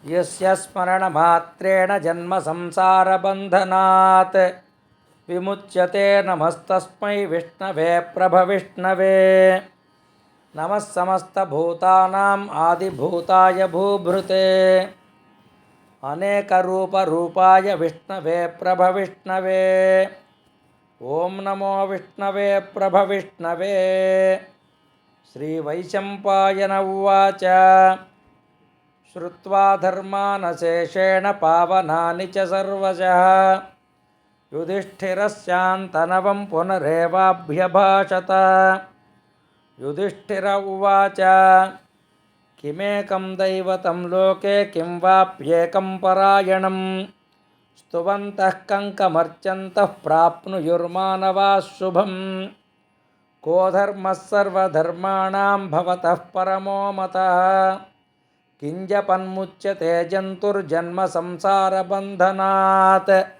यस्य स्मरणमात्रेण जन्मसंसारबन्धनात् विमुच्यते नमस्तस्मै विष्णवे प्रभविष्णवे। नमः समस्तभूतानाम् आदिभूताय भूभृते अनेकरूपरूपाय विष्णवे प्रभविष्णवे। ॐ नमो विष्णवे प्रभविष्णवे। श्रीवैशम्पायन उवाच श्रुत्वा धर्मानशेषेण पावनानि च सर्वशः युधिष्ठिरस्यान्तनवं पुनरेवाभ्यभाषत। युधिष्ठिर उवाच किमेकं दैवतं लोके किं वाप्येकं परायणं स्तुवन्तः कङ्कमर्चन्तः प्राप्नुयुर्मानवाः शुभम्। को धर्मः सर्वधर्माणां भवतः परमो मतः किञ्जपन्मुच्यते जन्तुर्जन्म संसारबन्धनात्।